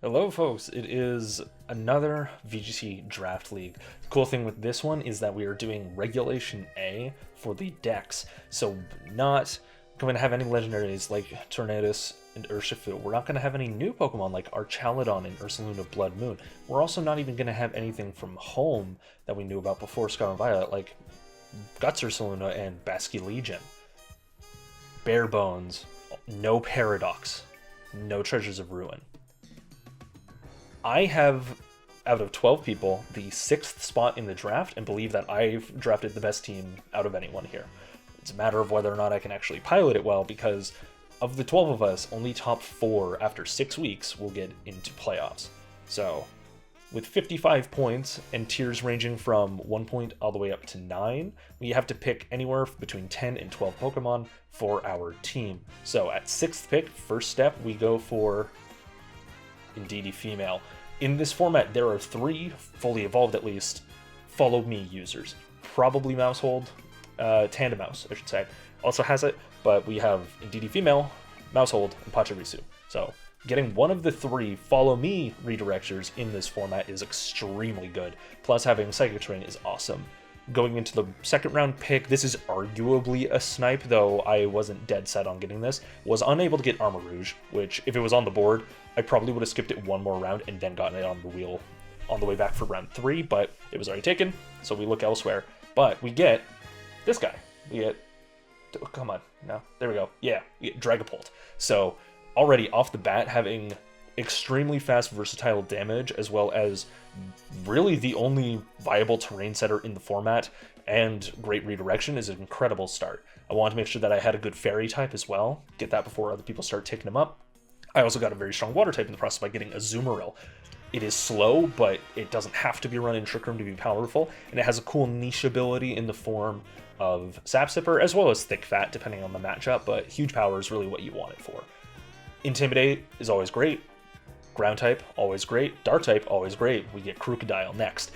Hello folks, it is another VGC Draft League. The cool thing with this one is that we are doing Regulation A for the decks, so not going to have any legendaries like Tornadus and Urshifu. We're not going to have any new Pokemon like Archaludon and Ursaluna Blood Moon. We're also not even going to have anything from home that we knew about before Scarlet and Violet, like Guts Ursaluna and Basculegion. Bare bones, no Paradox, no Treasures of Ruin. I have, out of 12 people, the 6th spot in the draft and believe that I've drafted the best team out of anyone here. It's a matter of whether or not I can actually pilot it well, because of the 12 of us, only top 4 after 6 weeks will get into playoffs. So, with 55 points and tiers ranging from 1 point all the way up to 9, we have to pick anywhere between 10 and 12 Pokemon for our team. So at 6th pick, first step, we go for Indeedee Female. In this format, there are 3, fully evolved at least, Follow Me users. Probably Mousehold, Tandemaus, I should say, also has it, but we have Indeedee Female, Mousehold, and Pachirisu. So getting one of the 3 Follow Me redirectors in this format is extremely good, plus having Psychic Terrain is awesome. Going into the second round pick, this is arguably a snipe, though I wasn't dead set on getting this. Was unable to get Armor Rouge, which if it was on the board, I probably would have skipped it one more round and then gotten it on the wheel on the way back for round 3, but it was already taken, so we look elsewhere. But we get this guy. We get, oh, come on, no, there we go. Yeah, we get Dragapult. So already off the bat, having extremely fast versatile damage, as well as really the only viable terrain setter in the format and great redirection, is an incredible start. I wanted to make sure that I had a good fairy type as well, get that before other people start taking them up. I also got a very strong water type in the process by getting Azumarill. It is slow, but it doesn't have to be run in Trick Room to be powerful, and it has a cool niche ability in the form of Sap Sipper, as well as Thick Fat, depending on the matchup, but huge power is really what you want it for. Intimidate is always great. Ground type, always great. Dark type, always great. We get Crocodile next.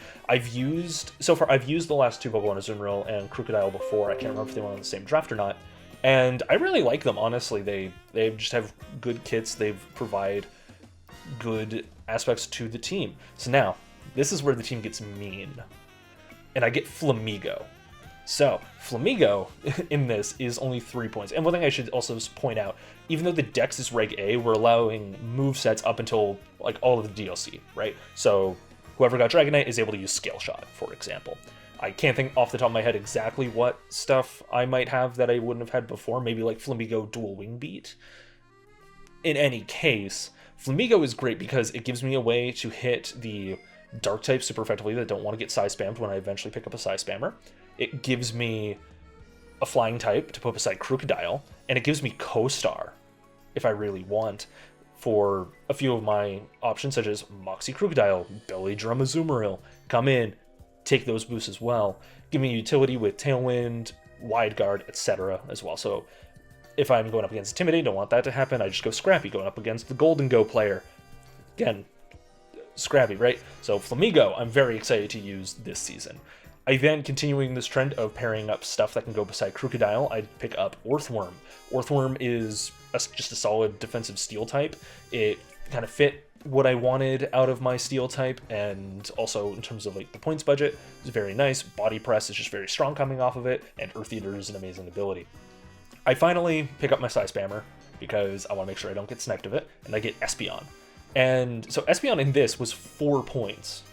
So far, I've used the last 2 Pokemon, Azumarill and Crocodile, before. I can't remember if they went on the same draft or not. And I really like them, honestly. They just have good kits. They provide good aspects to the team. So now, this is where the team gets mean. And I get Flamigo. So, Flamigo in this is only 3 points. And one thing I should also point out, even though the Dex is Reg A, we're allowing movesets up until like all of the DLC, right? So, whoever got Dragonite is able to use Scale Shot, for example. I can't think off the top of my head exactly what stuff I might have that I wouldn't have had before. Maybe like Flamigo Dual Wing Beat. In any case, Flamigo is great because it gives me a way to hit the Dark type super effectively that don't want to get PsySpammed when I eventually pick up a PsySpammer. It gives me a flying type to put beside Crocodile, and it gives me Co-Star if I really want for a few of my options, such as Moxie Crocodile, Belly Drum Azumarill. Come in, take those boosts as well. Give me utility with Tailwind, Wide Guard, etc. as well. So if I'm going up against Intimidate, don't want that to happen, I just go Scrappy. Going up against the Golden Go player, again, Scrappy, right? So Flamigo, I'm very excited to use this season. I then, continuing this trend of pairing up stuff that can go beside Crocodile, I pick up Orthworm. Orthworm is just a solid defensive steel type. It kind of fit what I wanted out of my steel type, and also in terms of like the points budget, it's very nice. Body Press is just very strong coming off of it, and Earth Eater is an amazing ability. I finally pick up my PsySpammer because I want to make sure I don't get sniped of it, and I get Espeon. And so Espeon in this was 4 points.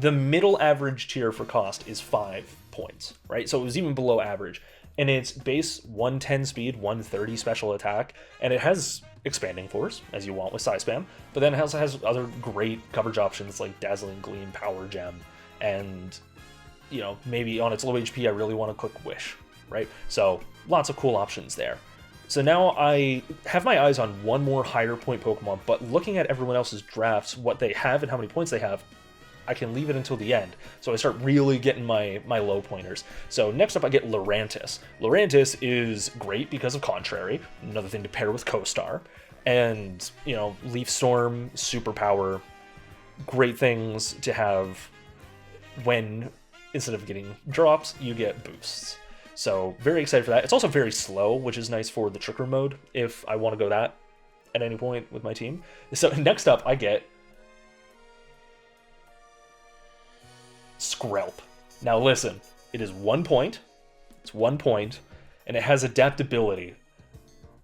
The middle average tier for cost is 5 points, right? So it was even below average. And it's base 110 speed, 130 special attack, and it has Expanding Force, as you want with PsySpam, but then it also has other great coverage options like Dazzling Gleam, Power Gem, and, you know, maybe on its low HP I really want to click Wish, right? So lots of cool options there. So now I have my eyes on one more higher point Pokemon, but looking at everyone else's drafts, what they have and how many points they have, I can leave it until the end. So I start really getting my low pointers. So next up I get Lurantis. Lurantis is great because of Contrary, another thing to pair with Co-Star. And, you know, Leaf Storm, Superpower, great things to have when, instead of getting drops, you get boosts. So very excited for that. It's also very slow, which is nice for the Trick Room mode if I want to go that at any point with my team. So next up I get Scarlet. Now listen, it is 1 point. It's 1 point, and it has adaptability.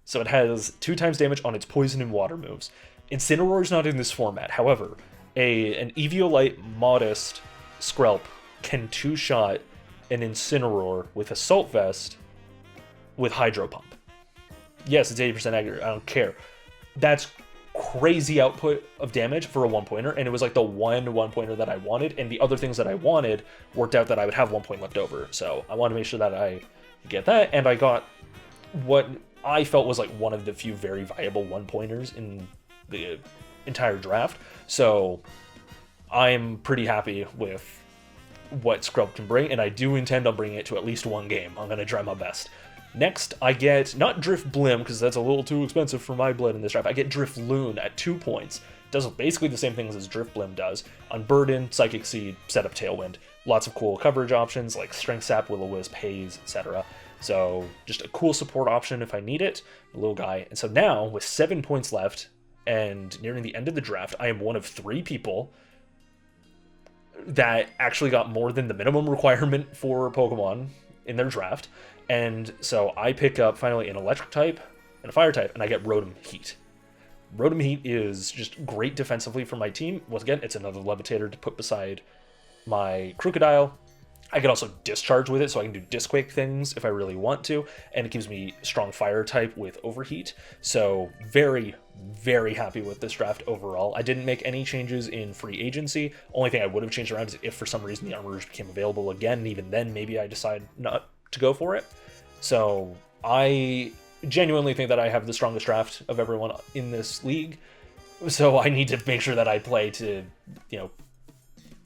So it has 2 times damage on its poison and water moves. Incineroar is not in this format. However, an Eviolite Modest Scarlet can 2-shot an Incineroar with Assault Vest with Hydro Pump. Yes, it's 80% accurate. I don't care. That's crazy output of damage for a 1-pointer, and it was like the one 1-pointer that I wanted, and the other things that I wanted worked out that I would have 1 point left over. So I wanted to make sure that I get that, and I got what I felt was like one of the few very viable 1-pointers in the entire draft. So I'm pretty happy with what Scrub can bring, and I do intend on bringing it to at least 1 game. I'm going to try my best. Next, I get, not Drift Blim, because that's a little too expensive for my blood in this draft, I get Drift Loon at 2 points. Does basically the same things as Drift Blim does. Unburden, Psychic Seed, set up Tailwind. Lots of cool coverage options like Strength Sap, Will-O-Wisp, Haze, etc. So just a cool support option if I need it, a little guy. And so now, with 7 points left, and nearing the end of the draft, I am one of 3 people that actually got more than the minimum requirement for Pokemon in their draft. And so I pick up finally an electric type and a fire type, and I get Rotom-Heat. Rotom-Heat is just great defensively for my team. Once again, it's another Levitator to put beside my Crocodile. I can also discharge with it, so I can do Disc-Quake things if I really want to, and it gives me strong fire type with Overheat. So very, very happy with this draft overall. I didn't make any changes in free agency. Only thing I would have changed around is if for some reason the Armorers became available again, and even then maybe I decide not to go for it. So I genuinely think that I have the strongest draft of everyone in this league. So I need to make sure that I play to,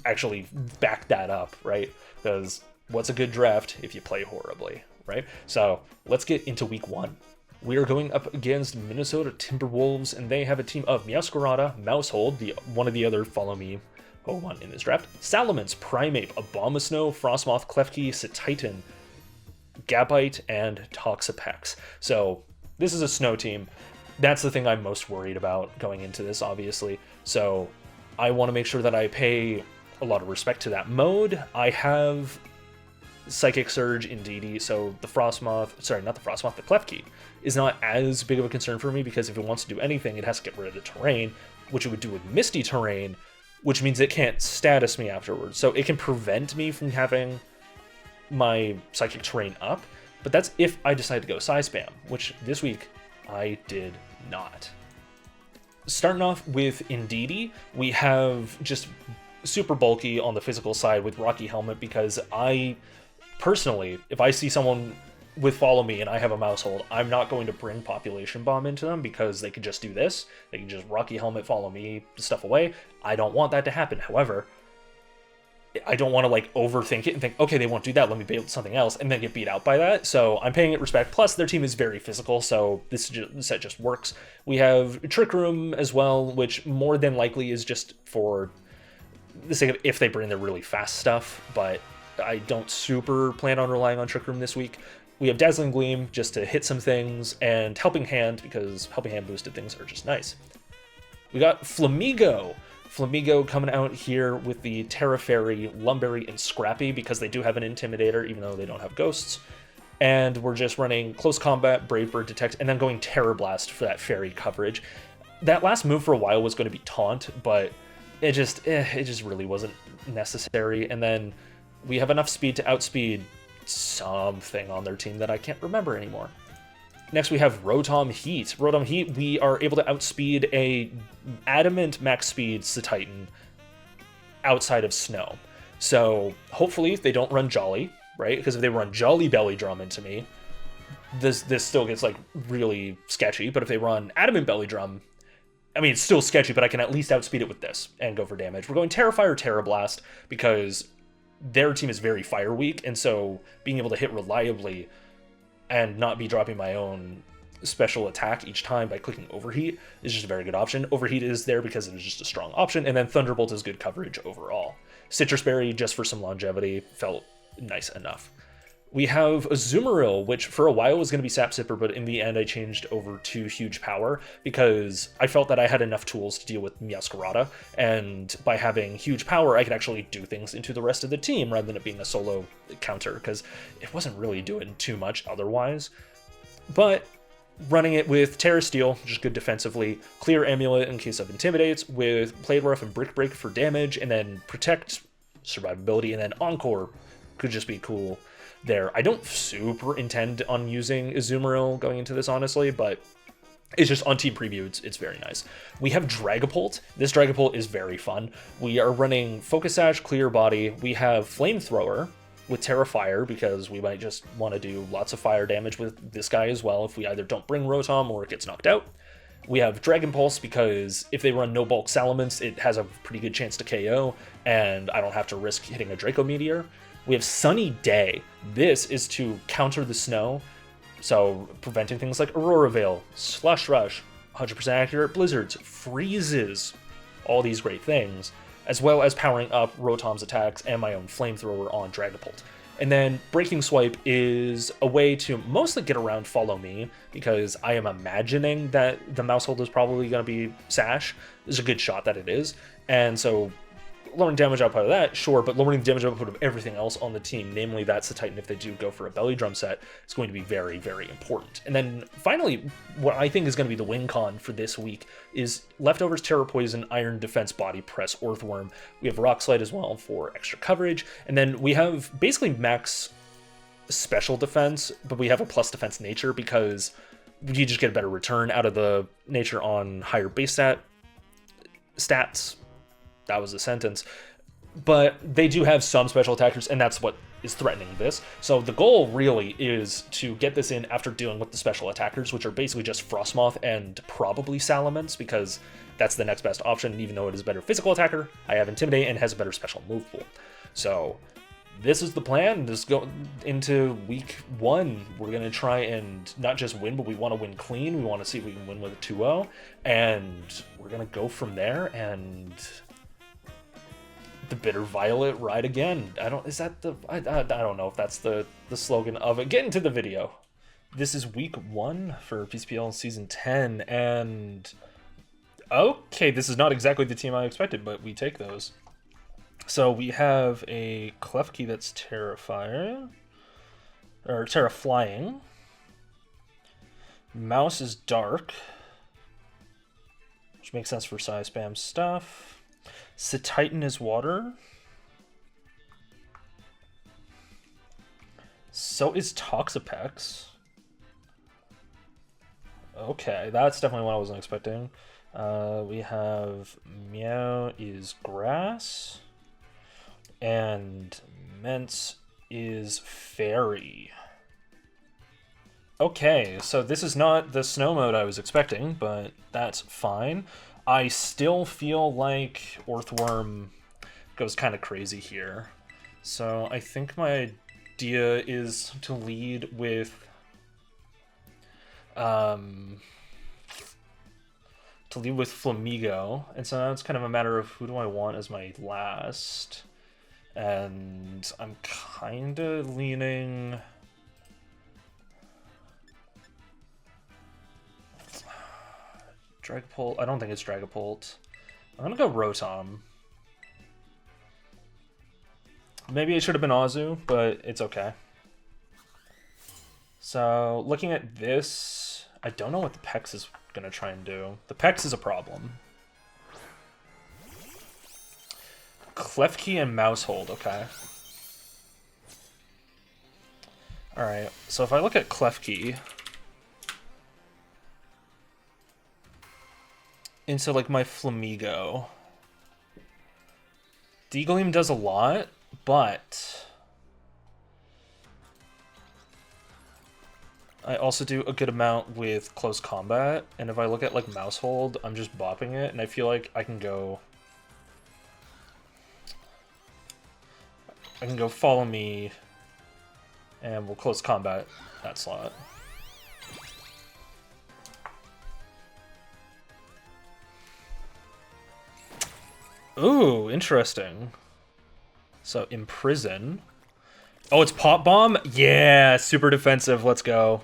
actually back that up, right? Because what's a good draft if you play horribly, right? So let's get into week 1. We are going up against Minnesota Timberwolves, and they have a team of Meowscarada, Mousehold, one of the other Follow Me Pokemon in this draft, Salamence, Primeape, Abomasnow, Frostmoth, Klefki, Cetitan, Gabite, and TonsOfPax. So this is a snow team. That's the thing I'm most worried about going into this, obviously. So I want to make sure that I pay a lot of respect to that mode. I have Psychic Surge in DD, so the Klefki is not as big of a concern for me, because if it wants to do anything, it has to get rid of the terrain, which it would do with Misty Terrain, which means it can't status me afterwards. So it can prevent me from having my Psychic Terrain up, but that's if I decide to go PsySpam, which this week I did not. Starting off with Indeedee, we have just super bulky on the physical side with Rocky Helmet, because I personally, if I see someone with Follow Me and I have a Mousehold, I'm not going to bring Population Bomb into them, because they can just do this. They can just Rocky Helmet, Follow Me stuff away. I don't want that to happen. However, I don't want to overthink it and think, okay, they won't do that, let me build something else, and then get beat out by that. So I'm paying it respect. Plus, their team is very physical, so this set just works. We have Trick Room as well, which more than likely is just for the sake of if they bring their really fast stuff, but I don't super plan on relying on Trick Room this week. We have Dazzling Gleam just to hit some things, and Helping Hand, because Helping Hand boosted things are just nice. We got Flamigo. Flamigo coming out here with the Terra Fairy, Lumberry, and Scrappy, because they do have an Intimidator, even though they don't have Ghosts. And we're just running Close Combat, Brave Bird, Detect, and then going Terror Blast for that Fairy coverage. That last move for a while was going to be Taunt, but it just really wasn't necessary. And then we have enough speed to outspeed something on their team that I can't remember anymore. Next, we have Rotom-Heat. Rotom-Heat, we are able to outspeed a Adamant max speed Cetitan outside of Snow. So hopefully they don't run Jolly, right? Because if they run Jolly Belly Drum into me, this still gets really sketchy. But if they run Adamant Belly Drum, I mean, it's still sketchy, but I can at least outspeed it with this and go for damage. We're going Terrafire, Terra Blast, because their team is very fire weak, and so being able to hit reliably and not be dropping my own special attack each time by clicking Overheat is just a very good option. Overheat is there because it is just a strong option, and then Thunderbolt is good coverage overall. Citrus Berry, just for some longevity, felt nice enough. We have Azumarill, which for a while was going to be Sap Sipper, but in the end I changed over to Huge Power because I felt that I had enough tools to deal with Meowscarada, and by having Huge Power I could actually do things into the rest of the team rather than it being a solo counter, because it wasn't really doing too much otherwise. But running it with Terra Steel, just good defensively, Clear Amulet in case of Intimidates, with Blade Rough and Brick Break for damage, and then Protect, Survivability, and then Encore could just be cool there. I don't super intend on using Azumarill going into this, honestly, but it's just on team preview, it's very nice. We have Dragapult. This Dragapult is very fun. We are running Focus Sash, Clear Body. We have Flamethrower with Terra Fire, because we might just want to do lots of fire damage with this guy as well if we either don't bring Rotom or it gets knocked out. We have Dragon Pulse, because if they run no bulk Salamence, it has a pretty good chance to KO, and I don't have to risk hitting a Draco Meteor. We have Sunny Day. This is to counter the snow, so preventing things like Aurora Veil, Slush Rush, 100% accurate blizzards, freezes, all these great things, as well as powering up Rotom's attacks and my own Flamethrower on Dragapult. And then Breaking Swipe is a way to mostly get around Follow Me, because I am imagining that the Mousehold is probably going to be Sash. There's a good shot that it is, and so lowering damage output of that, sure, but lowering the damage output of everything else on the team, namely that's the Titan if they do go for a Belly Drum set, is going to be very, very important. And then finally, what I think is going to be the win con for this week is Leftovers, Terra Poison, Iron Defense, Body Press, Earthworm. We have Rock Slide as well for extra coverage, and then we have basically max special defense, but we have a plus defense nature because you just get a better return out of the nature on higher base stats. That was a sentence. But they do have some special attackers, and that's what is threatening this. So the goal really is to get this in after dealing with the special attackers, which are basically just Frostmoth and probably Salamence, because that's the next best option. Even though it is a better physical attacker, I have Intimidate and has a better special move pool. So this is the plan. Just go into week 1. We're going to try and not just win, but we want to win clean. We want to see if we can win with a 2-0. And we're going to go from there, and the Bitter Violet ride again. I don't know if that's the slogan of it. Get into the video. This is week 1 for PCPL season 10, and okay, this is not exactly the team I expected, but we take those. So we have a Klefki that's Terrafire, or Terraflying. Mouse is Dark, which makes sense for PsySpam stuff. Titan is Water. So is TonsOfPax. Okay, that's definitely what I wasn't expecting. We have Meow is Grass. And Mence is Fairy. Okay, so this is not the snow mode I was expecting, but that's fine. I still feel like Earthworm goes kind of crazy here. So I think my idea is to lead with Flamigo, and so now it's kind of a matter of who do I want as my last. And I'm kind of leaning Dragapult. I don't think it's Dragapult. I'm gonna go Rotom. Maybe it should have been Azu, but it's okay. So looking at this, I don't know what the Pex is gonna try and do. The Pex is a problem. Klefki and Mousehold, okay. Alright, so if I look at Klefki into like my Flamigo, Deagleam does a lot, but I also do a good amount with close combat, and if I look at like Mousehold, I'm just bopping it, and I feel like I can go Follow Me, and we'll close combat that slot. Ooh, interesting. So Imprison, Oh, it's Pop Bomb? Yeah, super defensive. Let's go.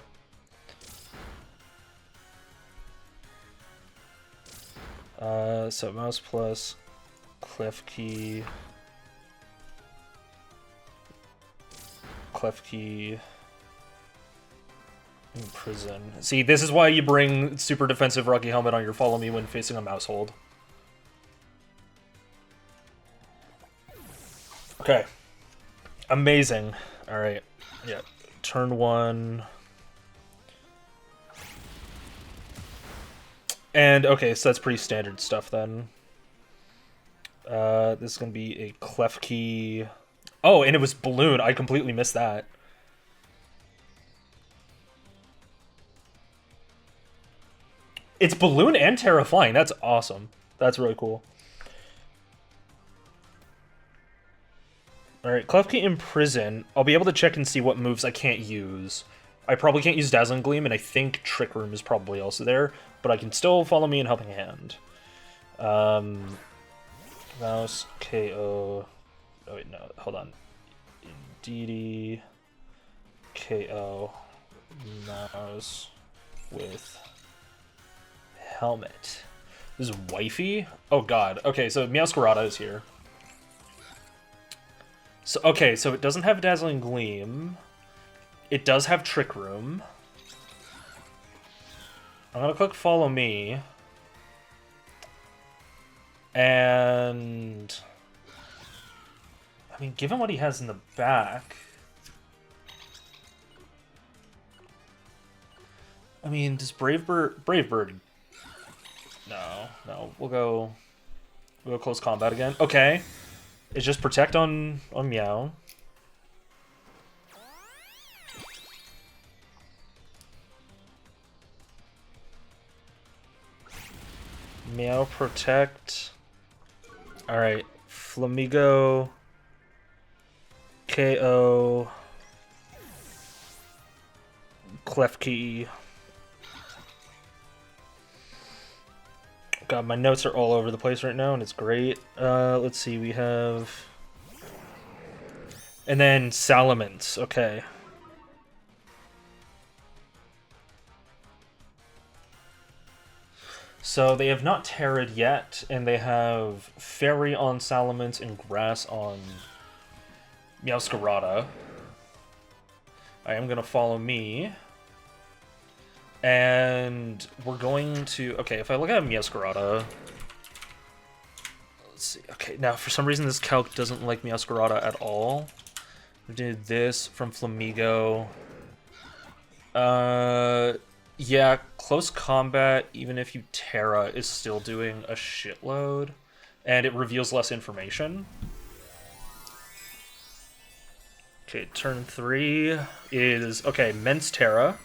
So mouse plus clef key. Clef key. Imprison. See, this is why you bring super defensive Rocky Helmet on your follow me when facing a mouse hold. Okay. Amazing. Alright. Yeah. Turn 1. And, okay, so that's pretty standard stuff then. This is going to be a Clef Key. Oh, and it was Balloon. I completely missed that. It's Balloon and Terra Flying. That's awesome. That's really cool. Alright, Clef Key Imprison. I'll be able to check and see what moves I can't use. I probably can't use Dazzling Gleam, and I think Trick Room is probably also there, but I can still follow me in Helping Hand. Mouse, KO... Oh wait, no, hold on. DD... KO... Mouse... With... Helmet. This is Wifey? Oh god. Okay, so Meowscarada is here. So, okay, so it doesn't have Dazzling Gleam. It does have Trick Room. I'm gonna click Follow Me. And... I mean, given what he has in the back... I mean, does Brave Bird... No. We'll go close combat again. Okay. It's just protect on Meow. Meow protect. Alright. Flamigo. KO. Clef Key. God, my notes are all over the place right now, and it's great. Let's see, we have... And then Salamence, okay. So they have not Terra'd yet, and they have Fairy on Salamence and Grass on Meowscarada. I am going to follow me. And we're going to... Okay, if I look at Meowscarada... Let's see. Okay, now for some reason this calc doesn't like Meowscarada at all. We did this from Flamigo. Yeah, close combat, even if you Terra, is still doing a shitload. And it reveals less information. Okay, turn 3 is... Okay, Mence Terra.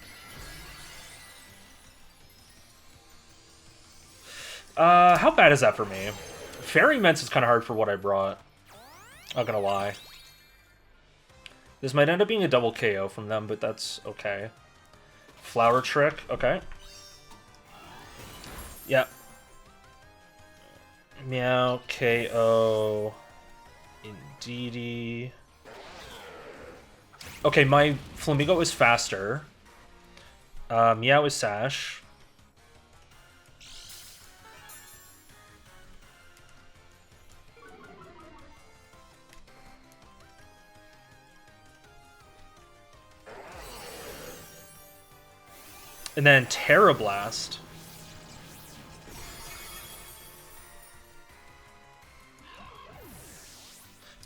How bad is that for me? Fairy Mence is kind of hard for what I brought. Not gonna lie. This might end up being a double KO from them, but that's okay. Flower Trick, okay. Yep. Meow, KO. Indeedee. Okay, my Flamigo is faster. Meow is Sash. And then Terra Blast.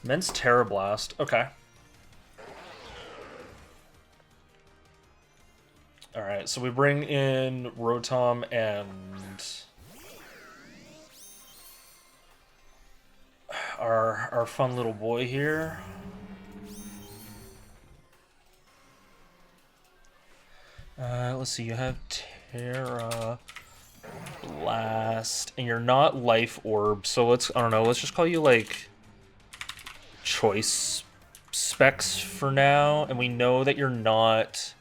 Mence Terra Blast. Okay. Alright, so we bring in Rotom and our fun little boy here. Let's see, you have Terra Blast, and you're not Life Orb, so I don't know, let's just call you, like, Choice Specs for now, and we know that you're not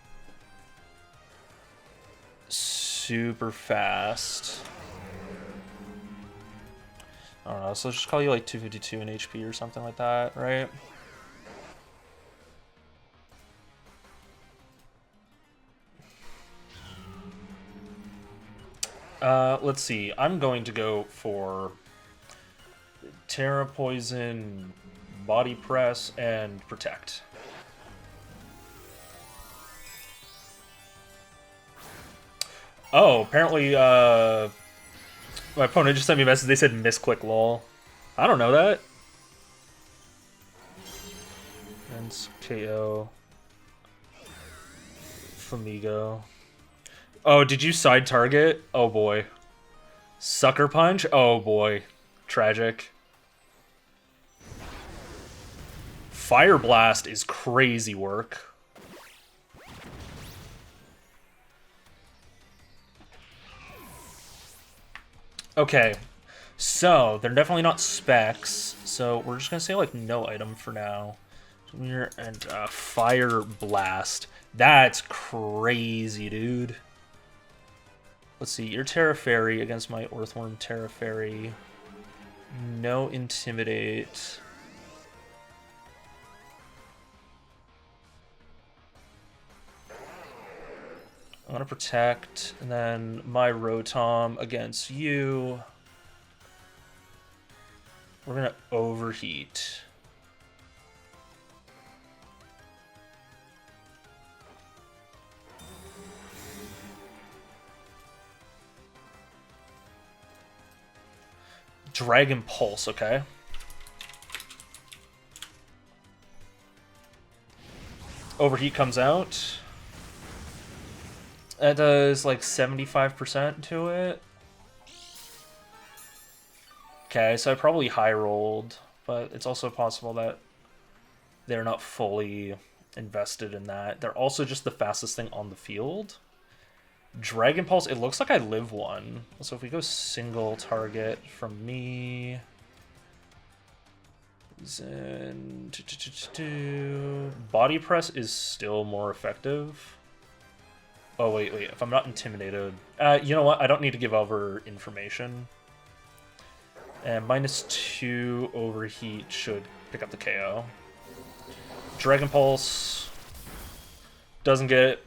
super fast. I don't know, so let's just call you, like, 252 in HP or something like that, right? Let's see. I'm going to go for Terra Poison, Body Press, and Protect. Oh, apparently, my opponent just sent me a message. They said misclick lol. I don't know that. And KO. Flamigo. Oh, did you side target? Oh boy. Sucker Punch? Oh boy. Tragic. Fire Blast is crazy work. Okay, so they're definitely not specs, so we're just gonna say like no item for now. And Fire Blast. That's crazy, dude. Let's see, your Terra Fairy against my Earthworm Terra Fairy. No Intimidate. I'm gonna Protect, and then my Rotom against you. We're gonna Overheat. Dragon Pulse, okay. Overheat comes out. That does like 75% to it. Okay, so I probably high rolled, but it's also possible that they're not fully invested in that. They're also just the fastest thing on the field. Dragon Pulse, it looks like I live one. So if we go single target from me, then Body Press is still more effective. Oh, wait, if I'm not intimidated... you know what? I don't need to give over information. And -2 Overheat should pick up the KO. Dragon Pulse doesn't get it.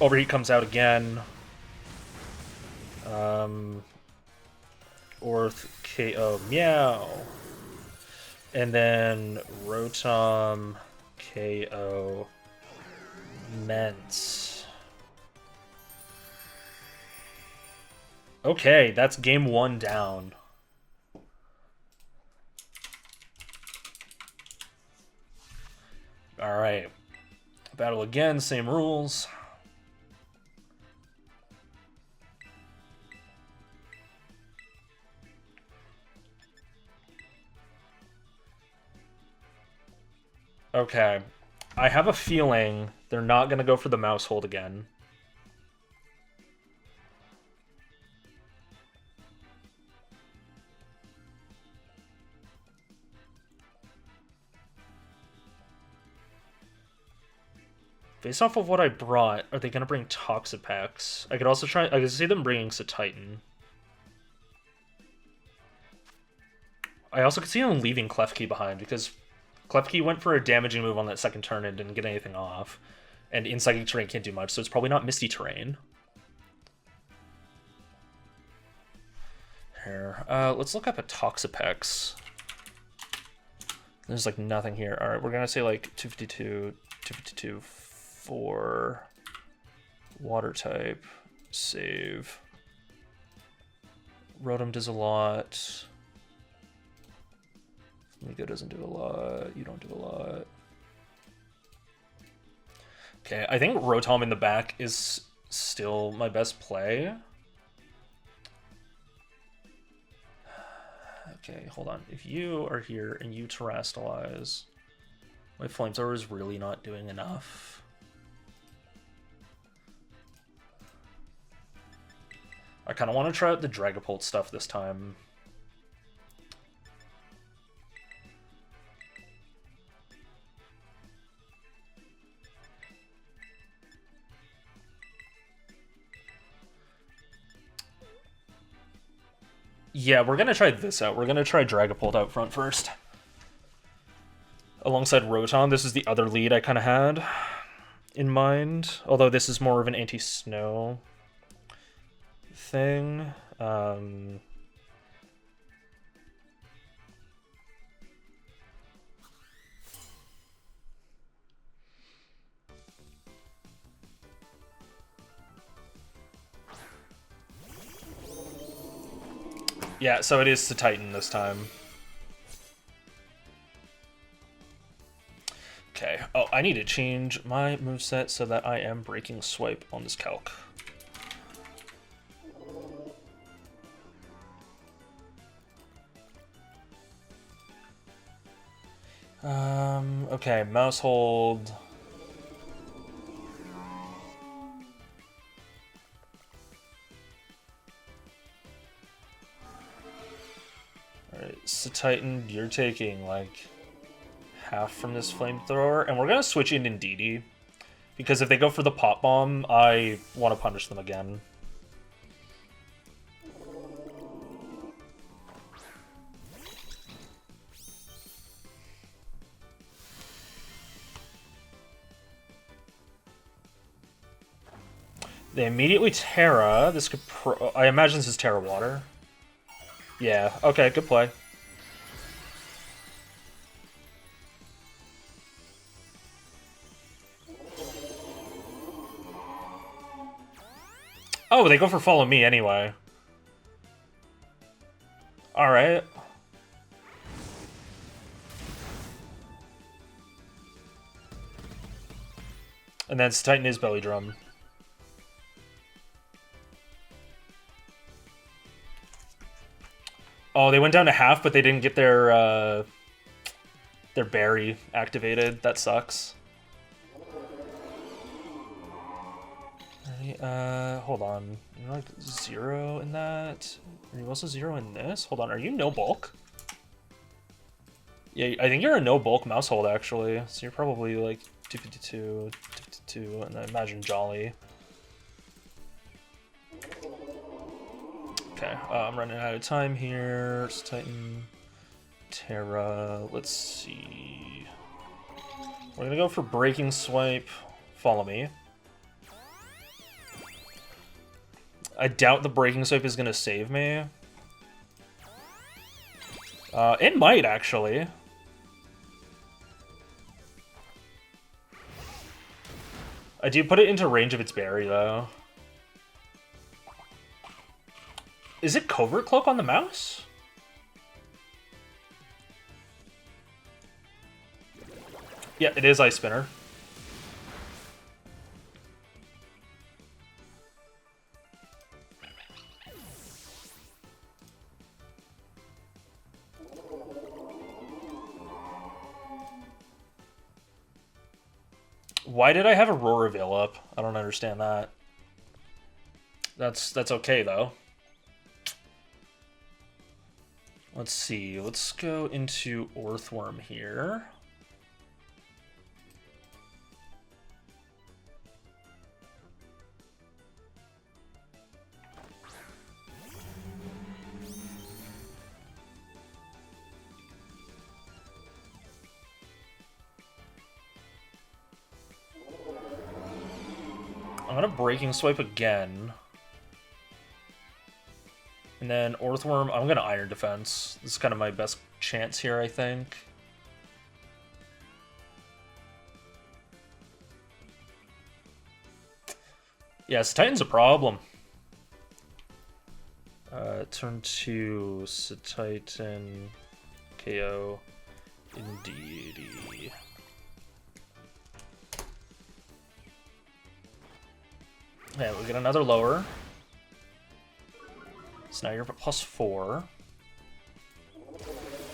Overheat comes out again. Orth KO Meow. And then Rotom KO Ments. Okay, that's game 1 down. Alright. Battle again, same rules. Okay. I have a feeling they're not going to go for the mouse hold again. Based off of what I brought, are they going to bring TonsOfPax? I could also try... I could see them bringing Titan. I also could see them leaving Klefki behind, because Klefki went for a damaging move on that second turn and didn't get anything off. And in Psychic Terrain can't do much, so it's probably not Misty Terrain. Here. Let's look up a TonsOfPax. There's like nothing here. Alright, we're going to say like 252, 252... for water type, save. Rotom does a lot. Flamigo doesn't do a lot. You don't do a lot. Okay, I think Rotom in the back is still my best play. Okay, hold on. If you are here and you Terrastalize, my Flamethrower is really not doing enough. I kind of want to try out the Dragapult stuff this time. Yeah, we're going to try this out. We're going to try Dragapult out front first. Alongside Rotom, this is the other lead I kind of had in mind. Although this is more of an anti-snow thing. Yeah, so it is the Titan this time. Okay. Oh, I need to change my moveset so that I am breaking swipe on this calc. Okay, mouse hold. Alright, so Titan, you're taking like half from this flamethrower, and we're gonna switch in Indeedee, because if they go for the pop bomb, I want to punish them again. They immediately Terra. This could I imagine this is Terra Water. Yeah, okay, good play. Oh, they go for follow me anyway. Alright. And then Titan is Belly Drum. Oh, they went down to half, but they didn't get their berry activated. That sucks. Hold on. You're like 0 in that. Are you also 0 in this? Hold on, are you no bulk? Yeah, I think you're a no bulk mouse hold actually. So you're probably like 252, 252, and I imagine Jolly. Okay, I'm running out of time here. It's Titan, Terra. Let's see. We're gonna go for breaking swipe. Follow me. I doubt the breaking swipe is gonna save me. It might actually. I do put it into range of its berry though. Is it Covert Cloak on the mouse? Yeah, it is Ice Spinner. Why did I have Aurora Veil up? I don't understand that. That's okay though. Let's see. Let's go into Earthworm here. I'm gonna Breaking Swipe again. And then Earthworm, I'm gonna Iron Defense. This is kind of my best chance here, I think. Yes, Titan's a problem. Turn 2, Titan, KO, Indeedee. Yeah, we get another lower. So now you're +4.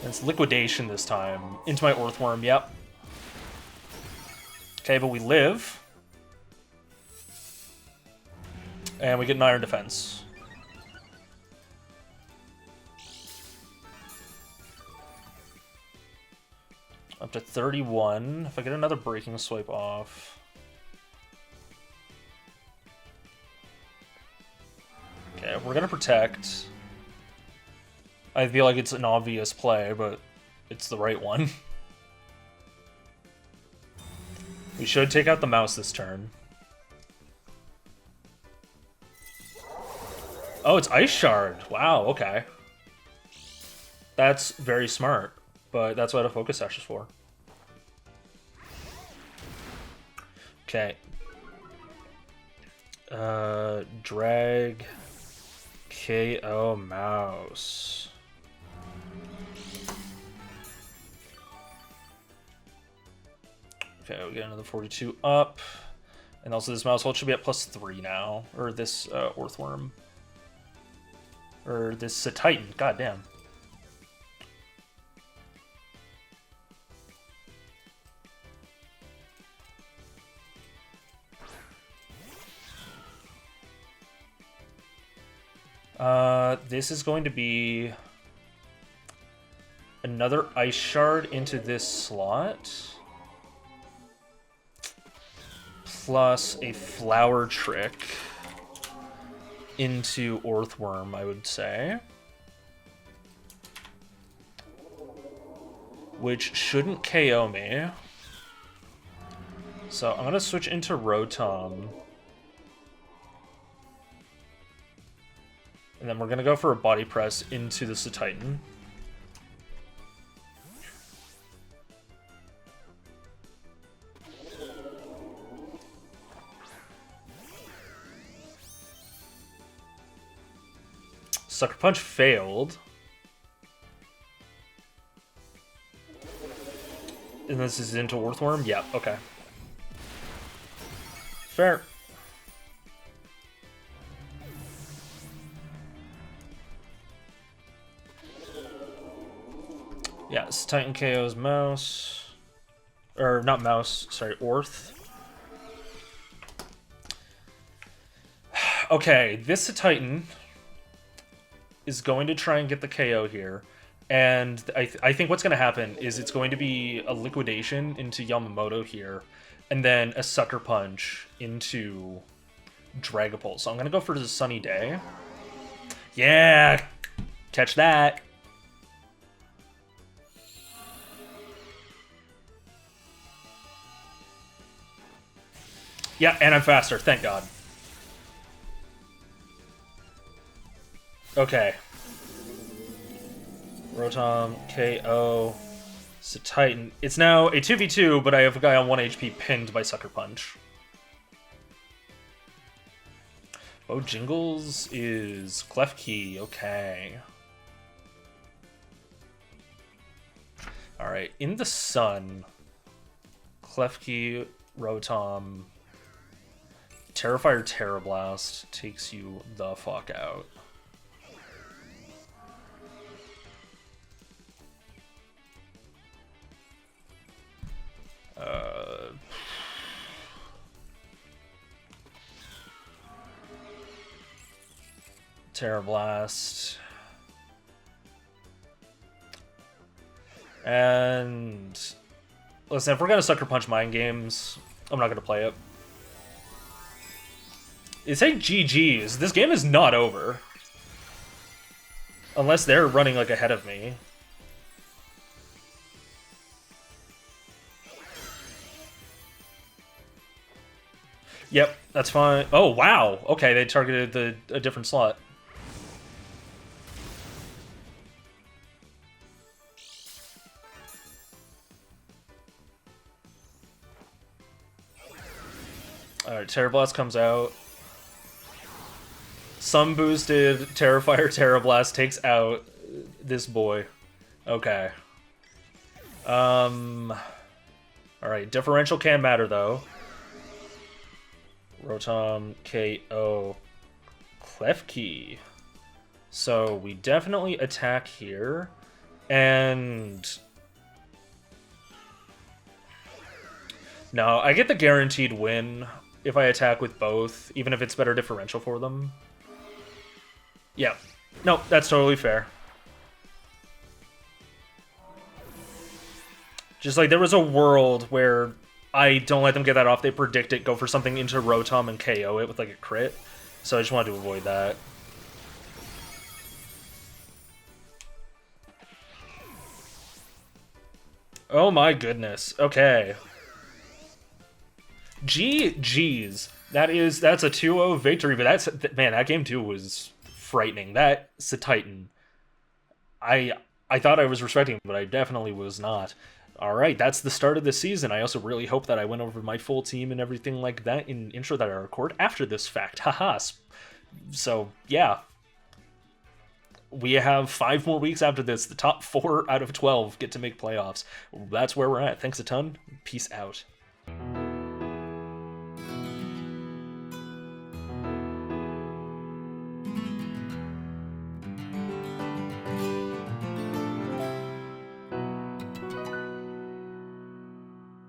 And it's Liquidation this time. Into my Earthworm, yep. Okay, but we live. And we get an Iron Defense. Up to 31. If I get another Breaking Swipe off. Okay, we're gonna Protect. I feel like it's an obvious play, but it's the right one. We should take out the mouse this turn. Oh, it's Ice Shard. Wow, okay. That's very smart, but that's what a Focus Sash is for. Okay. Drag KO Mouse. Okay, we get another 42 up. And also this mouse hold should be at +3 now. Or this Earthworm. Or this Titan. God damn. This is going to be another Ice Shard into this slot. Plus a Flower Trick into Earthworm, I would say. Which shouldn't KO me. So I'm going to switch into Rotom. And then we're going to go for a Body Press into the Titan. Sucker Punch failed. And this is into Earthworm? Yeah, okay. Fair. Yes, Titan KO's Mouse. Or, not Mouse, sorry, Orth. Okay, this Titan is going to try and get the KO here. And I think what's going to happen is it's going to be a Liquidation into Yamamoto here. And then a Sucker Punch into Dragapult. So I'm going to go for the Sunny Day. Yeah! Catch that! Yeah, and I'm faster, thank God. Okay. Rotom, KO, Titan. It's now a 2v2, but I have a guy on 1 HP pinned by Sucker Punch. Oh, Jingles is Klefki, okay. Alright, in the sun, Klefki, Rotom, Terrifier Terra Blast takes you the fuck out. Terra Blast. And listen, if we're gonna Sucker Punch Mind Games, I'm not gonna play it. It's like GG's. This game is not over. Unless they're running like ahead of me. Yep, that's fine. Oh, wow. Okay, they targeted a different slot. Alright, Terra Blast comes out. Sun boosted Terrifier Terra Blast takes out this boy. Okay. Alright, differential can matter though. Rotom, KO, Klefki. So we definitely attack here. And no, I get the guaranteed win if I attack with both, even if it's better differential for them. Yeah. No, that's totally fair. Just like there was a world where I don't let them get that off, they predict it, go for something into Rotom and KO it with like a crit. So I just wanted to avoid that. Oh my goodness. Okay. GG's. That's a 2-0 victory, but man, that game 2 was frightening. That's a Titan. I thought I was respecting him, but I definitely was not. All right, that's the start of the season. I also really hope that I went over my full team and everything like that in intro that I record after this fact. Haha. So, yeah. We have 5 more weeks after this. The top 4 out of 12 get to make playoffs. That's where we're at. Thanks a ton. Peace out.